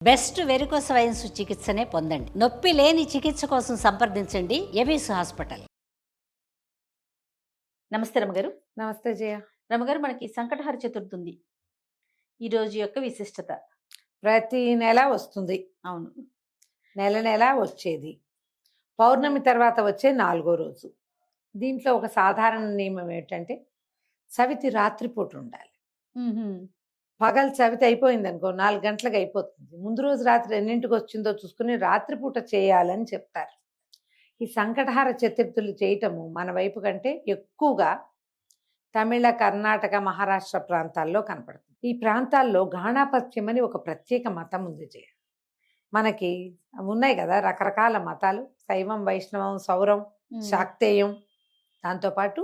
Best varicose wines చికిత్సనే పొందండి. నొప్పి లేని చికిత్స కోసం సంప్రదించండి ఎబిస్ హాస్పిటల్. నమస్తే రమగారు. నమస్తే జయ. రమగారు, మనకి సంకటహర చతుర్థి ఉంది. ఈ రోజు యొక్క విశిష్టత. ప్రతి నెల వస్తుంది. అవును. నెల నెల వచ్చేది. పౌర్ణమి తర్వాత వచ్చే 4వ రోజు. దీంట్లో ఒక సాధారణ నియమం ఏంటంటే సవితి రాత్రిపూట ఉండాలి. పగలు సవితి అయిపోయింది అనుకో 4 గంటలకు అయిపోతుంది. ముందు రోజు రాత్రి ఎన్నింటికి వచ్చిందో చూసుకుని రాత్రిపూట చేయాలని చెప్తారు. ఈ సంకటహార చతుర్థులు చేయటము మన వైపు కంటే ఎక్కువగా తమిళ, కర్ణాటక, మహారాష్ట్ర ప్రాంతాల్లో కనపడుతుంది. ఈ ప్రాంతాల్లో గాణాపత్యం అని ఒక ప్రత్యేక మతం ఉంది జయ. మనకి ఉన్నాయి కదా రకరకాల మతాలు, శైవం, వైష్ణవం, సౌరం, శాక్తేయం. దాంతోపాటు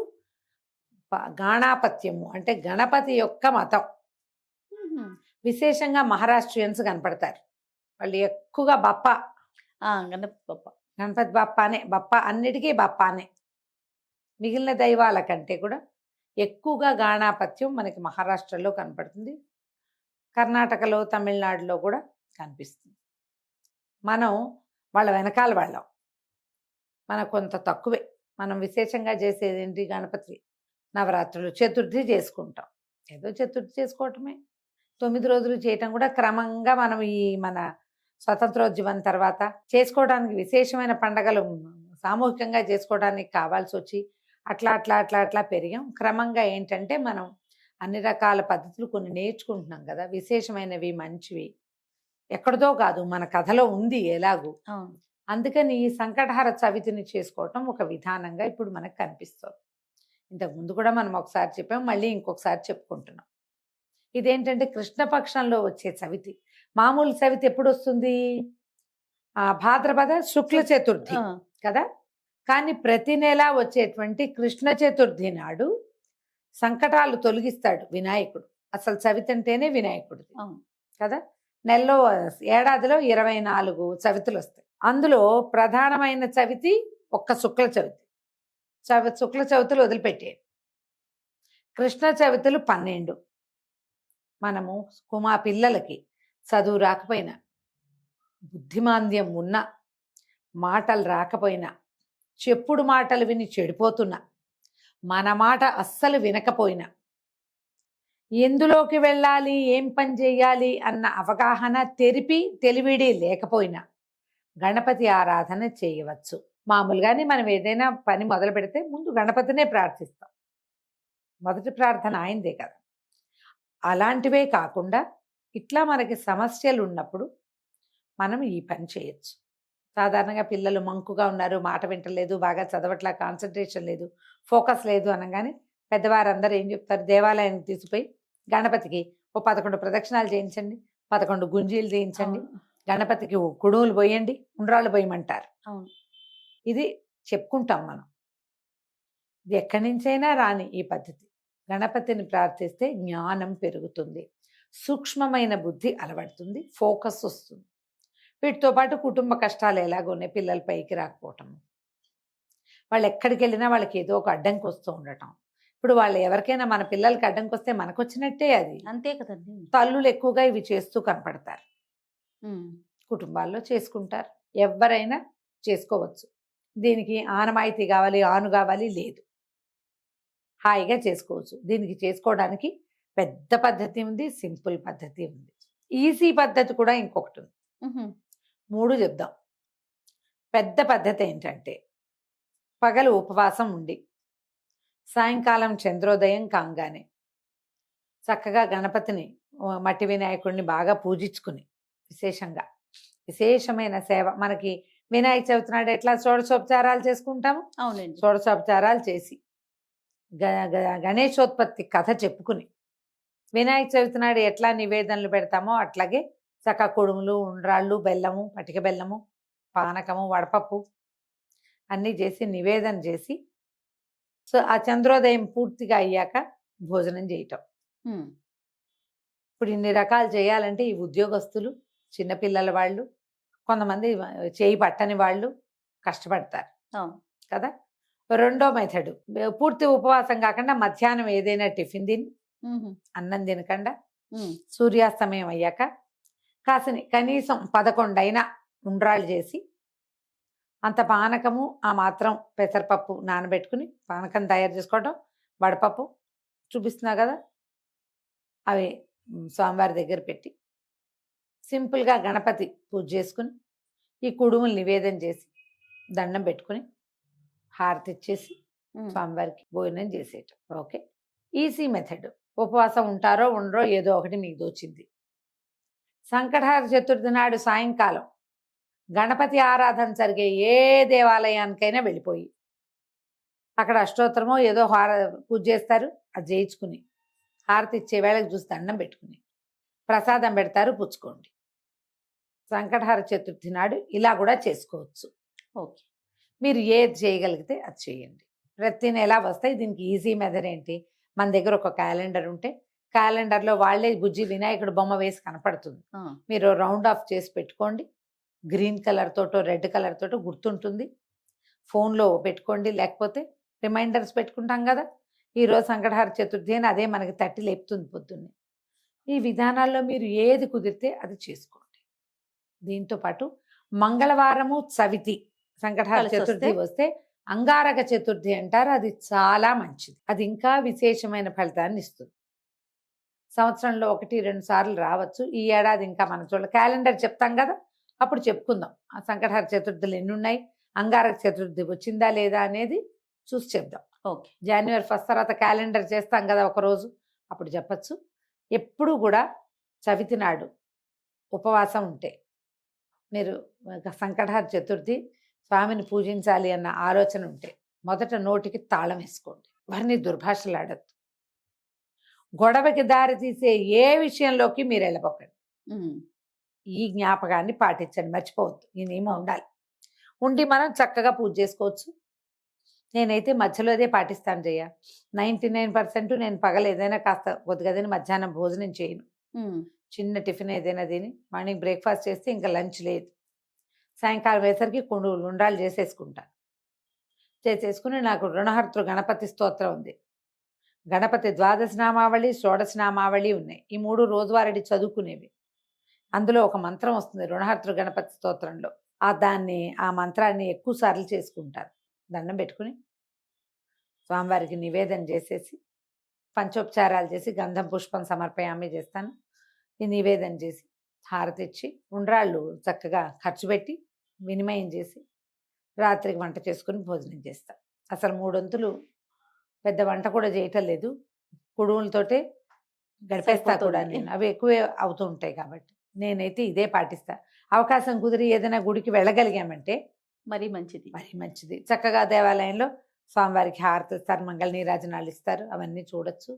గాణాపత్యము అంటే గణపతి యొక్క మతం. విశేషంగా మహారాష్ట్రియన్స్ కనపడతారు. వాళ్ళు ఎక్కువగా బప్ప, గణపతి బప్ప, గణపతి బప్పానే, బప్ప అన్నిటికీ బప్పానే. మిగిలిన దైవాల కంటే కూడా ఎక్కువగా గాణాపత్యం మనకి మహారాష్ట్రలో కనపడుతుంది. కర్ణాటకలో, తమిళనాడులో కూడా కనిపిస్తుంది. మనం వాళ్ళ వెనకాల వాళ్ళం. మనకు కొంత తక్కువే. మనం విశేషంగా చేసేది ఏంటి? గణపతి నవరాత్రులు, చతుర్థి చేసుకుంటాం. ఏదో చతుర్థి చేసుకోవటమే. 9 రోజులు చేయటం కూడా క్రమంగా మనం ఈ మన స్వతంత్రోద్యమం తర్వాత చేసుకోవడానికి విశేషమైన పండగలు సామూహికంగా చేసుకోవడానికి కావాల్సి వచ్చి అట్లా అట్లా అట్లా అట్లా పెరిగాం. క్రమంగా ఏంటంటే మనం అన్ని రకాల పద్ధతులు కొన్ని నేర్చుకుంటున్నాం కదా, విశేషమైనవి, మంచివి. ఎక్కడితో కాదు, మన కథలో ఉంది ఎలాగూ. అందుకని ఈ సంకటహార చవితిని చేసుకోవటం ఒక విధానంగా ఇప్పుడు మనకు కనిపిస్తుంది. ఇంతకుముందు కూడా మనం ఒకసారి చెప్పాం, మళ్ళీ ఇంకొకసారి చెప్పుకుంటున్నాం. ఇదేంటంటే కృష్ణపక్షంలో వచ్చే చవితి. మామూలు చవితి ఎప్పుడు వస్తుంది? భాద్రపద శుక్ల చతుర్థి కదా. కానీ ప్రతి నెల వచ్చేటువంటి కృష్ణ చతుర్థి నాడు సంకటాలు తొలగిస్తాడు వినాయకుడు. అసలు చవితి అంటేనే వినాయకుడిది కదా. నెలలో ఏడాదిలో 24 చవితులు వస్తాయి. అందులో ప్రధానమైన చవితి ఒక్క శుక్ల చవితి. శుక్ల చవితులు వదిలిపెట్టాడు. కృష్ణ చవితులు 12. మనము కుమా పిల్లలకి చదువు రాకపోయినా, బుద్ధిమాంద్యం ఉన్నా, మాటలు రాకపోయినా, చెప్పుడు మాటలు విని చెడిపోతున్నా, మన మాట అస్సలు వినకపోయినా, ఎందులోకి వెళ్ళాలి, ఏం పని చేయాలి అన్న అవగాహన, తెలివిడి లేకపోయినా గణపతి ఆరాధన చేయవచ్చు. మామూలుగానే మనం ఏదైనా పని మొదలు పెడితే ముందు గణపతినే ప్రార్థిస్తాం. మొదటి ప్రార్థన ఆయనదే కదా. అలాంటివే కాకుండా ఇట్లా మనకి సమస్యలు ఉన్నప్పుడు మనం ఈ పని చేయొచ్చు. సాధారణంగా పిల్లలు మంకుగా ఉన్నారు, మాట వింటలేదు, బాగా చదవట్లా, కాన్సన్ట్రేషన్ లేదు, ఫోకస్ లేదు అనగానే పెద్దవారందరూ ఏం చెప్తారు? దేవాలయానికి తీసుకుపోయి గణపతికి 11 ప్రదక్షిణాలు చేయించండి, 11 గుంజీలు చేయించండి, గణపతికి కుడుములు పోయండి, ఉండ్రాళ్ళు పోయమంటారు. ఇది చెప్పుకుంటాం మనం. ఇది ఎక్కడి నుంచైనా రాని ఈ పద్ధతి. గణపతిని ప్రార్థిస్తే జ్ఞానం పెరుగుతుంది, సూక్ష్మమైన బుద్ధి అలవడుతుంది, ఫోకస్ వస్తుంది. వీటితో పాటు కుటుంబ కష్టాలు ఎలాగోనే, పిల్లల పైకి రాకపోవటం, వాళ్ళు ఎక్కడికి వెళ్ళినా వాళ్ళకి ఏదో ఒక అడ్డంకి వస్తూ ఉండటం. ఇప్పుడు వాళ్ళు ఎవరికైనా మన పిల్లలకి అడ్డంకి వస్తే మనకు వచ్చినట్టే అది. అంతే కదండి. తల్లులు ఎక్కువగా ఇవి చేస్తూ కనపడతారు. కుటుంబాల్లో చేసుకుంటారు. ఎవరైనా చేసుకోవచ్చు. దీనికి ఆనమాయితీ కావాలి, ఆను కావాలి లేదు, హాయిగా చేసుకోవచ్చు. దీనికి చేసుకోవడానికి పెద్ద పద్ధతి ఉంది, సింపుల్ పద్ధతి ఉంది, ఈజీ పద్ధతి కూడా ఇంకొకటి ఉంది. 3 చెప్దాం. పెద్ద పద్ధతి ఏంటంటే పగలు ఉపవాసం ఉండి సాయంకాలం చంద్రోదయం కాగానే చక్కగా గణపతిని, మట్టి వినాయకుడిని బాగా పూజించుకుని విశేషమైన సేవ. మనకి వినాయక చవితి నాడు ఎట్లా షోడశోపచారాలు చేసుకుంటాము? అవునండి. షోడశోపచారాలు చేసి గణేశోత్పత్తి కథ చెప్పుకుని వినాయక చవితి నాడు ఎట్లా నివేదనలు పెడతామో అట్లాగే చక్క కుడుములు, ఉండ్రాళ్ళు, బెల్లము, పటిక బెల్లము, పానకము, వడపప్పు అన్నీ చేసి నివేదన చేసి, సో ఆ చంద్రోదయం పూర్తిగా అయ్యాక భోజనం చేయటం. ఇప్పుడు ఇన్ని రకాలు చేయాలంటే ఈ ఉద్యోగస్తులు, చిన్నపిల్లల వాళ్ళు, కొంతమంది చేయి పట్టని వాళ్ళు కష్టపడతారు కదా. రెండో మెథడ్, పూర్తి ఉపవాసం కాకుండా మధ్యాహ్నం ఏదైనా టిఫిన్ తిని, అన్నం తినకుండా సూర్యాస్తమయం అయ్యాక కాసిని కనీసం 11 అయినా ఉండ్రాళ్ళు చేసి అంత పానకము ఆ మాత్రం పెసరపప్పు నానబెట్టుకుని పానకం తయారు చేసుకోవడం, వడపప్పు చూపిస్తున్నా కదా అవి స్వామివారి దగ్గర పెట్టి సింపుల్గా గణపతి పూజ చేసుకుని ఈ కుడుములు నివేదన చేసి దండం పెట్టుకుని హారతి ఇచ్చేసి స్వామివారికి భోజనం చేసేయటం. Okay, easy method. ఉపవాసం ఉంటారో ఉండరో ఏదో ఒకటి మీకు దోచింది. సంకటహర చతుర్థి నాడు సాయంకాలం గణపతి ఆరాధన జరిగే ఏ దేవాలయానికైనా వెళ్ళిపోయి అక్కడ అష్టోత్తరమో ఏదో పూజ చేస్తారు, అది చేయించుకుని హారతి ఇచ్చే వేళకు చూసి దండం పెట్టుకుని ప్రసాదం పెడతారు, పుచ్చుకోండి. సంకటహర చతుర్థి నాడు ఇలా కూడా చేసుకోవచ్చు. ఓకే, మీరు ఏది చేయగలిగితే అది చేయండి. ప్రతి నెల వస్తాయి. దీనికి ఈజీ మెథడ్ ఏంటి, మన దగ్గర ఒక క్యాలెండర్ ఉంటే క్యాలెండర్లో వాళ్ళే బుజ్జి వినాయకుడు బొమ్మ వేసి కనపడుతుంది. మీరు రౌండ్ ఆఫ్ చేసి పెట్టుకోండి. గ్రీన్ కలర్ తోటో రెడ్ కలర్ తోటో గుర్తుంటుంది. ఫోన్లో పెట్టుకోండి, లేకపోతే రిమైండర్స్ పెట్టుకుంటాం కదా, ఈరోజు సంకటహర చతుర్థి అని అదే మనకి తట్టి లేపుతుంది పొద్దున్నే. ఈ విధానాల్లో మీరు ఏది కుదిరితే అది చేసుకోండి. దీంతో పాటు మంగళవారము చవితి సంకటహర చతుర్థి వస్తే అంగారక చతుర్థి అంటారు. అది చాలా మంచిది. అది ఇంకా విశేషమైన ఫలితాన్ని ఇస్తుంది. సంవత్సరంలో 1-2 సార్లు రావచ్చు. ఈ ఏడాది ఇంకా మన చూడ క్యాలెండర్ చెప్తాం కదా, అప్పుడు చెప్పుకుందాం ఆ సంకటహర చతుర్థులు ఎన్ని ఉన్నాయి, అంగారక చతుర్థి వచ్చిందా లేదా అనేది చూసి చెప్దాం. ఓకే, జనవరి 1 తర్వాత క్యాలెండర్ చేస్తాం కదా ఒకరోజు, అప్పుడు చెప్పచ్చు. ఎప్పుడు కూడా చవితి నాడు ఉపవాసం ఉంటే మీరు సంకటహర చతుర్థి స్వామిని పూజించాలి అన్న ఆలోచన ఉంటే మొదట నోటికి తాళం వేసుకోండి. వారిని దుర్భాషలాడద్దు. గొడవకి దారి తీసే ఏ విషయంలోకి మీరు వెళ్ళబోకండి. ఈ జ్ఞాపకాన్ని పాటించండి, మర్చిపోవద్దు. ఈ నియమం ఉండాలి. ఉండి మనం చక్కగా పూజ చేసుకోవచ్చు. నేనైతే మధ్యలోదే పాటిస్తాను జయ. 99% నేను పగలు ఏదైనా కాస్త కొద్దిగా మధ్యాహ్నం భోజనం చేయను. చిన్న టిఫిన్ ఏదైనా తిని మార్నింగ్ బ్రేక్ఫాస్ట్ చేస్తే ఇంకా లంచ్ లేదు. సాయంకాలం వేసరికి ఉండ్రాలు చేసేసుకుని నాకు రుణహర్తృ గణపతి స్తోత్రం ఉంది. గణపతి 12 నామావళి 16 నామావళి ఉన్నాయి. ఈ 3 రోజువారీ చదువుకునేవి. అందులో ఒక మంత్రం వస్తుంది రుణహర్తృ గణపతి స్తోత్రంలో. ఆ మంత్రాన్ని ఎక్కువ సార్లు చేసుకుంటారు. దండం పెట్టుకుని స్వామివారికి నివేదన చేసేసి పంచోపచారాలు చేసి గంధం పుష్పం సమర్పయామి చేస్తాను. ఈ నివేదన చేసి హారతి ఇచ్చి ఉండ్రాళ్ళు చక్కగా ఖర్చు పెట్టి వినిమయం చేసి రాత్రికి వంట చేసుకుని భోజనం చేస్తాను. అసలు 3 వంతులు పెద్ద వంట కూడా చేయటం లేదు, కుడుములతోటే గడిపేస్తా కూడా నేను. అవి ఎక్కువే అవుతూ ఉంటాయి కాబట్టి నేనైతే ఇదే పాటిస్తా. అవకాశం కుదిరి ఏదైనా గుడికి వెళ్ళగలిగామంటే మరీ మంచిది. చక్కగా దేవాలయంలో స్వామివారికి హారతి ఇస్తారు, మంగళ నీరాజనాలు ఇస్తారు, అవన్నీ చూడొచ్చు.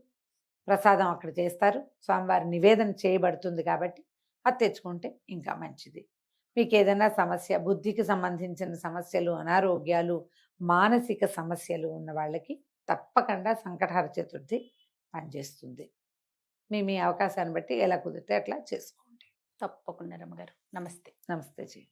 ప్రసాదం అక్కడ చేస్తారు, స్వామివారి నివేదన చేయబడుతుంది కాబట్టి అది తెచ్చుకుంటే ఇంకా మంచిది. మీకు ఏదైనా సమస్య, బుద్ధికి సంబంధించిన సమస్యలు, అనారోగ్యాలు, మానసిక సమస్యలు ఉన్న వాళ్ళకి తప్పకుండా సంకటహర చతుర్థి పనిచేస్తుంది. మీ అవకాశాన్ని బట్టి ఎలా కుదిరితే అట్లా చేసుకోండి. తప్పకుండా రమ్మగారు. నమస్తే. నమస్తే జీ.